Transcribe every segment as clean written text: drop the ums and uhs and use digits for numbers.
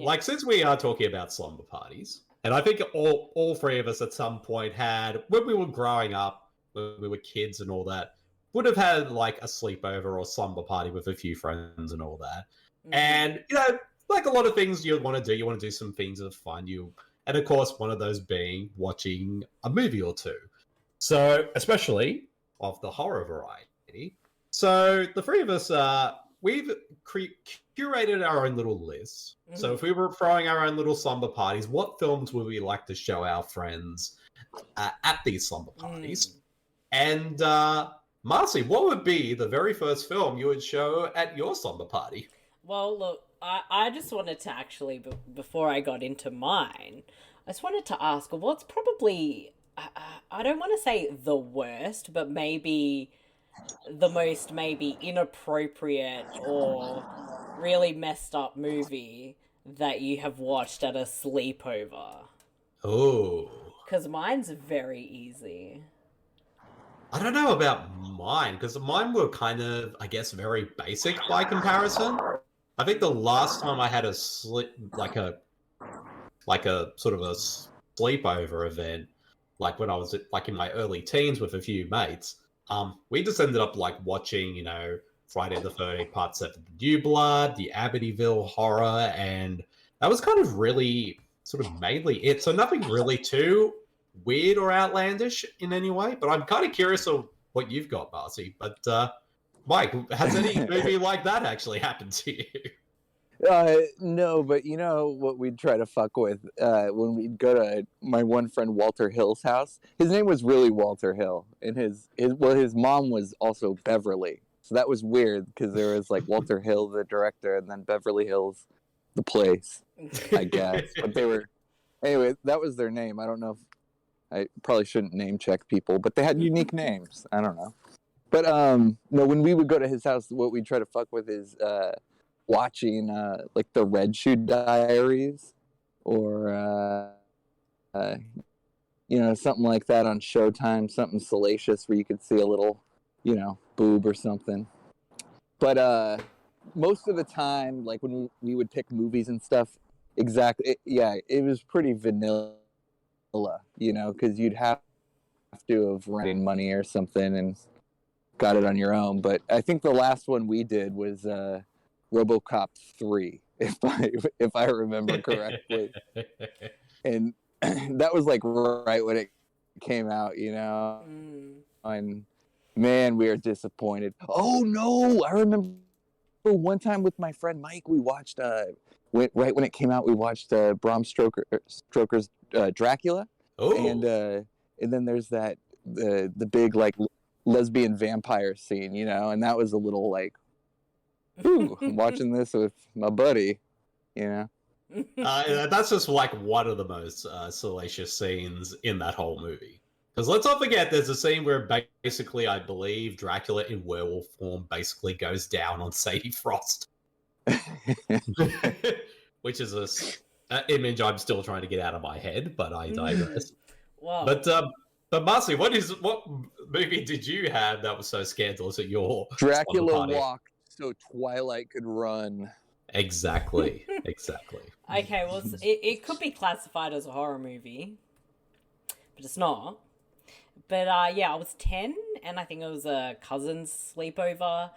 like, since we are talking about slumber parties, and I think all three of us at some point had, when we were growing up, when we were kids and all that, would have had like a sleepover or slumber party with a few friends and all that. And, like a lot of things you want to do some things of fun. And of course, one of those being watching a movie or two. So, especially of the horror variety. So, the three of us, we've curated our own little list. So, if we were throwing our own little slumber parties, what films would we like to show our friends at these slumber parties? And, Marcey, what would be the very first film you would show at your slumber party? Well, look, I just wanted to actually, before I got into mine, I just wanted to ask, what's probably, I don't want to say the worst, but maybe the most inappropriate or really messed up movie that you have watched at a sleepover? Oh. Because mine's very easy. I don't know about mine, because mine were kind of, I guess, very basic by comparison. I think the last time I had a like a sort of a sleepover event, like when I was like in my early teens with a few mates, we just ended up like watching, Friday the 13th Part 7, The New Blood, the Amityville Horror, and that was kind of really sort of mainly it. So nothing really too weird or outlandish in any way, but I'm kind of curious of what you've got, Marcy. But Mike, has any movie like that actually happened to you? No, but you know what we'd try to fuck with when we'd go to my one friend Walter Hill's house. His name was really Walter Hill, and his mom was also Beverly. So that was weird because there was like Walter Hill, the director, and then Beverly Hills, the place, I guess. But they were, anyway, that was their name. I don't know if I probably shouldn't name check people, but they had unique names. I don't know. But no, when we would go to his house, what we'd try to fuck with is watching like the Red Shoe Diaries or something like that on Showtime, something salacious where you could see a little, boob or something. But most of the time, like when we would pick movies and stuff, it was pretty vanilla, because you'd have to have rented money or something and got it on your own. But I think the last one we did was RoboCop 3, if I remember correctly. And that was like right when it came out, and man, we were disappointed. Oh no, I remember one time with my friend Mike, we watched right when it came out, we watched Bram Stoker's Dracula. Oh. And then there's that the big like lesbian vampire scene, and that was a little like, ooh, I'm watching this with my buddy, That's just like one of the most salacious scenes in that whole movie. Because let's not forget, there's a scene where basically, I believe, Dracula in werewolf form basically goes down on Sadie Frost. Which is an image I'm still trying to get out of my head, but I digress. Wow. But Marcy, what movie did you have that was so scandalous at your Dracula walked so Twilight could run? Exactly. Okay, well, it could be classified as a horror movie, but it's not. But I was 10, and I think it was a cousin's sleepover,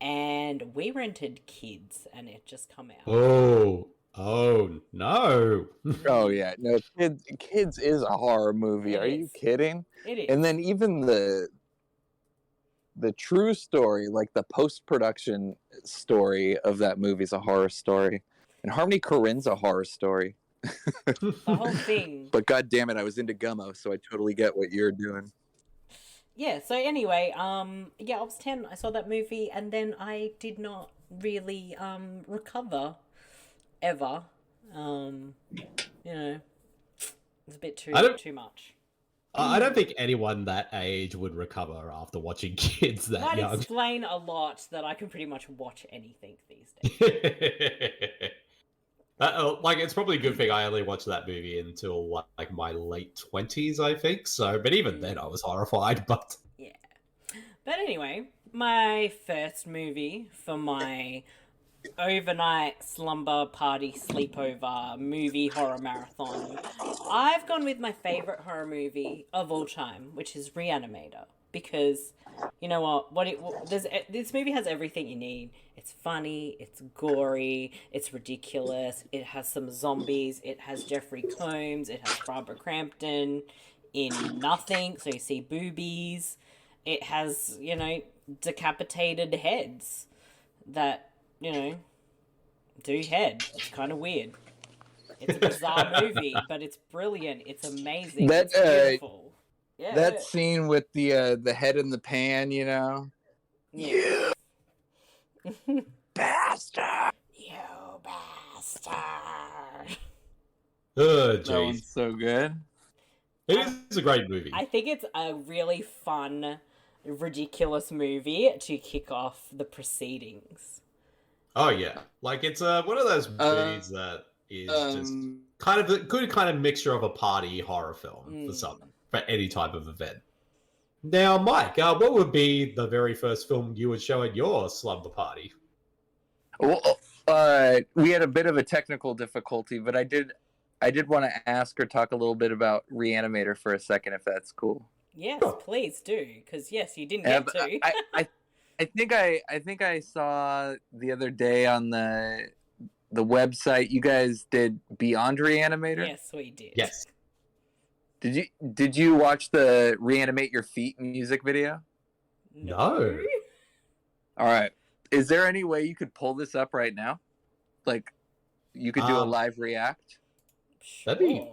and we rented Kids, and it just come out. Oh no! Oh yeah, no. Kids is a horror movie. Are you kidding? It is. And then even the true story, like the post-production story of that movie, is a horror story, and Harmony Korine's a horror story. The whole thing. But god damn it, I was into Gummo, so I totally get what you're doing. Yeah, so anyway, I was 10, I saw that movie, and then I did not really recover ever. It's a bit too much. I don't think anyone that age would recover after watching Kids that young. That explain a lot that I can pretty much watch anything these days. Like, it's probably a good thing I only watched that movie until like my late 20s, I think. So, but even then, I was horrified. But yeah. But anyway, my first movie for my overnight slumber party sleepover movie horror marathon, I've gone with my favorite horror movie of all time, which is Reanimator, because you know this movie has everything you need. It's funny, it's gory, it's ridiculous. It has some zombies. It has Jeffrey Combs. It has Barbara Crampton in nothing, so you see boobies. It has decapitated heads that do head. It's kind of weird. It's a bizarre movie, but it's brilliant. It's amazing. It's beautiful. Yeah. That scene with the head in the pan, Yeah. You bastard! You bastard! Oh, That one's jeez. so good. It is a great movie. I think it's a really fun, ridiculous movie to kick off the proceedings. Oh yeah, like it's one of those movies that is just kind of a good kind of mixture of a party horror film for any type of event. Now, Mike, what would be the very first film you would show at your slumber party? Well, we had a bit of a technical difficulty, but I did want to ask or talk a little bit about Reanimator for a second, if that's cool. Yes, please do, because yes, you didn't get to. I think I saw the other day on the website you guys did Beyond Reanimator. Yes, we did. Yes. Did you watch the Reanimate Your Feet music video? No. All right. Is there any way you could pull this up right now? Like, you could do a live react? Sure. That'd be...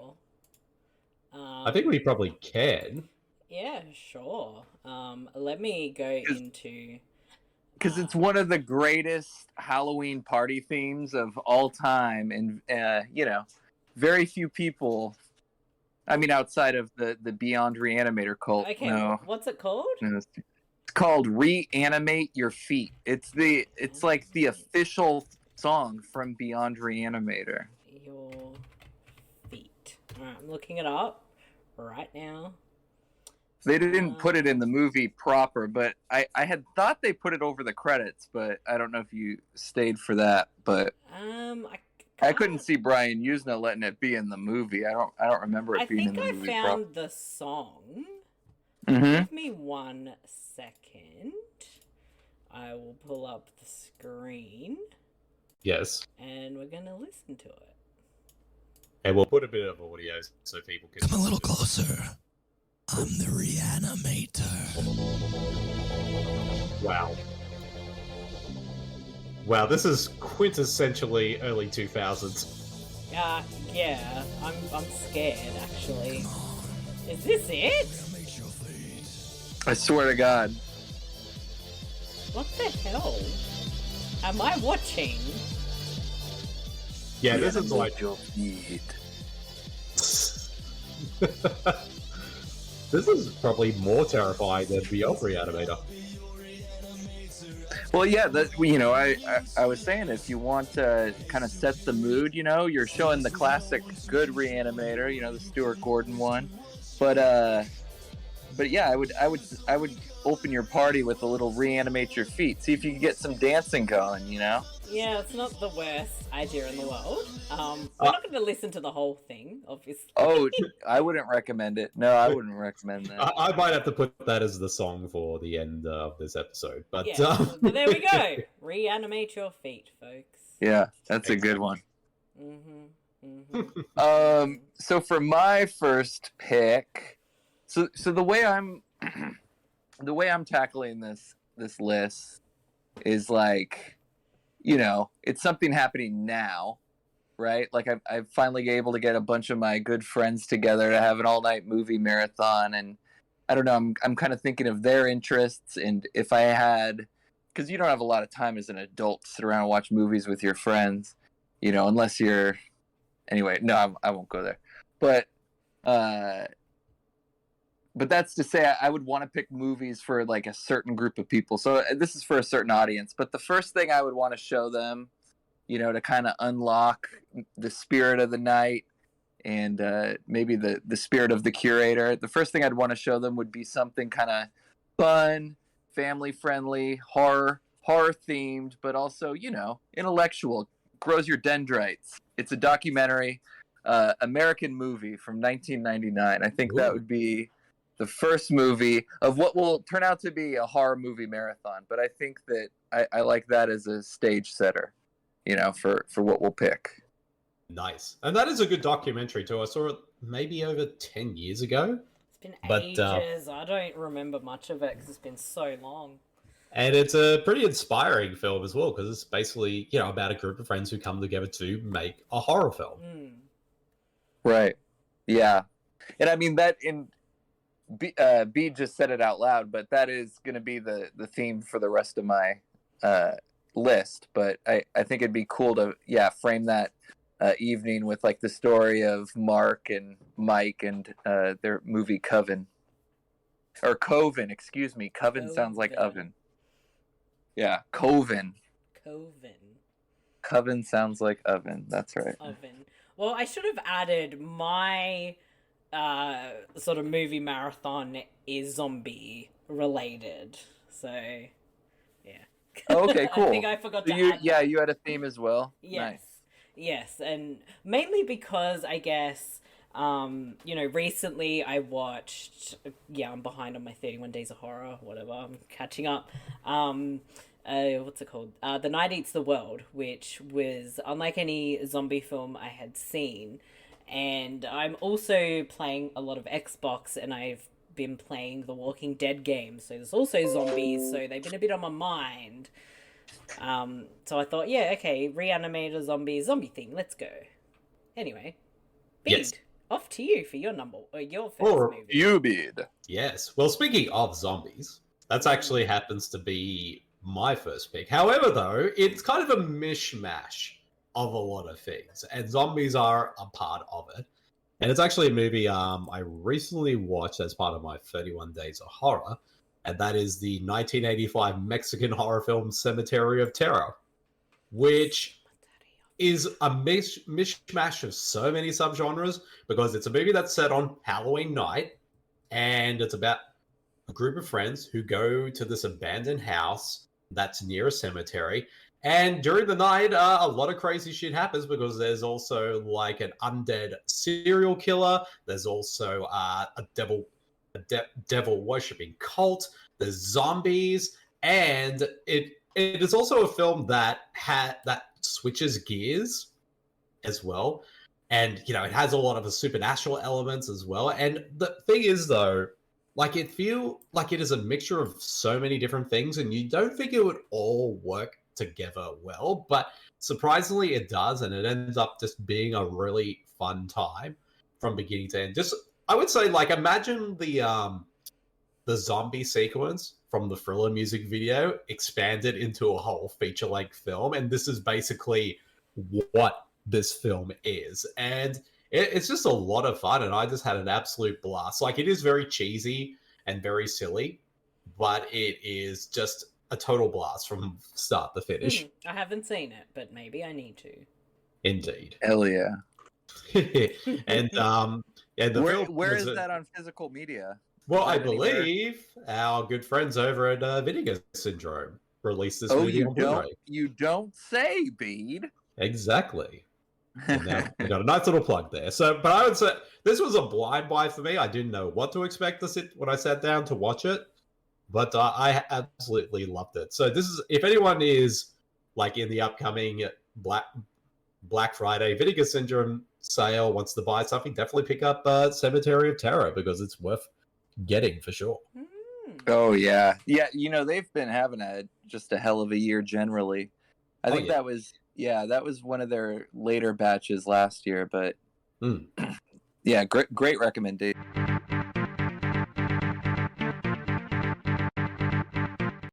I think we probably can. Yeah, sure. Let me go into... Because it's one of the greatest Halloween party themes of all time. And, very few people... I mean, outside of the Beyond Reanimator cult. Okay, no. What's it called? It's called Reanimate Your Feet. It's like the official song from Beyond Reanimator. Your feet. Alright, I'm looking it up right now. They didn't put it in the movie proper, but I had thought they put it over the credits, but I don't know if you stayed for that. But I couldn't see Brian Usna letting it be in the movie. I don't remember it being in the movie. I found the song. Mm-hmm. Give me 1 second. I will pull up the screen. Yes. And we're gonna listen to it. And we'll put a bit of audio so people can... Come a little closer. I'm the Reanimator. Wow. Wow, this is quintessentially early 2000s. Yeah, I'm scared, actually. Is this it? I swear to God. What the hell? Am I watching? Yeah, this is like... Your feet. This is probably more terrifying than Beyond Reanimator. Well, yeah, I was saying, if you want to kind of set the mood, you're showing the classic good Reanimator, the Stuart Gordon one, but yeah, I would open your party with a little Reanimate Your Feet, see if you can get some dancing going, Yeah, it's not the worst idea in the world. We're not going to listen to the whole thing, obviously. Oh, I wouldn't recommend it. No, I wouldn't recommend that. I might have to put that as the song for the end of this episode. But, but there we go. Reanimate Your Feet, folks. Yeah, that's a good one. Mm-hmm. So for my first pick, so the way I'm tackling this list is like, it's something happening now, right? Like I've finally able to get a bunch of my good friends together to have an all-night movie marathon, and I don't know, I'm kind of thinking of their interests, and if I had, because you don't have a lot of time as an adult to sit around and watch movies with your friends, unless you're, anyway, no, I won't go there, but that's to say, I would want to pick movies for like a certain group of people. So this is for a certain audience. But the first thing I would want to show them, to kind of unlock the spirit of the night and maybe the spirit of the curator. The first thing I'd want to show them would be something kind of fun, family-friendly, horror, horror themed, but also, intellectual, grows your dendrites. It's a documentary, American movie from 1999. I think that Ooh. would be the first movie of what will turn out to be a horror movie marathon. But I think that I like that as a stage setter, for what we'll pick. Nice. And that is a good documentary too. I saw it maybe over 10 years ago. It's been But, ages. I don't remember much of it because it's been so long. And it's a pretty inspiring film as well, because it's basically, about a group of friends who come together to make a horror film. Right. Yeah. And I mean, that Bede just said it out loud, but that is going to be the theme for the rest of my list. But I think it'd be cool to, frame that evening with like the story of Mark and Mike and their movie Coven. Or Coven, excuse me. Coven sounds like oven. Yeah, Coven. Coven sounds like oven. That's right. Oven. Well, I should have added my sort of movie marathon is zombie related. So, yeah. Oh, okay, cool. I think I forgot to add Yeah, that. you had a theme as well. Yes. Nice. Yes, and mainly because I guess, recently I watched, I'm behind on my 31 Days of Horror, whatever, I'm catching up. What's it called? The Night Eats the World, which was unlike any zombie film I had seen. And I'm also playing a lot of Xbox, and I've been playing the Walking Dead games, so there's also zombies, so they've been a bit on my mind. So I thought, reanimator zombie thing, let's go. Anyway, Bede, Yes. off to you for your first movie. You, Bede. Yes. Well, speaking of zombies, that's actually happens to be my first pick. However, though, it's kind of a mishmash of a lot of things, and zombies are a part of it. And it's actually a movie I recently watched as part of my 31 Days of Horror, and that is the 1985 Mexican horror film Cemetery of Terror, which is a mishmash of so many subgenres, because it's a movie that's set on Halloween night, and it's about a group of friends who go to this abandoned house that's near a cemetery. And during the night, a lot of crazy shit happens, because there's also like an undead serial killer. There's also a devil worshipping cult. There's zombies, and it is also a film that switches gears as well. And it has a lot of the supernatural elements as well. And the thing is, though, like, it feel like it is a mixture of so many different things, and you don't think it would all work together well, but surprisingly it does, and it ends up just being a really fun time from beginning to end. Just, I would say, like, imagine the zombie sequence from the Thriller music video expanded into a whole feature-length film, and this is basically what this film is. And it's just a lot of fun, and I just had an absolute blast. Like, it is very cheesy and very silly, but it is just a total blast from start to finish. I haven't seen it, but maybe I need to. Indeed. Hell yeah. And where is that on physical media? Well, I believe our good friends over at Vinegar Syndrome released this movie on Blu-ray. You don't say, Bede. Exactly. And now we got a nice little plug there. So, but I would say this was a blind buy for me. I didn't know what to expect when I sat down to watch it, but I absolutely loved it. So this is, if anyone is like in the upcoming Black Friday Vinegar Syndrome sale, wants to buy something, definitely pick up Cemetery of Terror, because it's worth getting for sure. Oh yeah, they've been having just a hell of a year generally. I think that was one of their later batches last year, but yeah, great recommendation.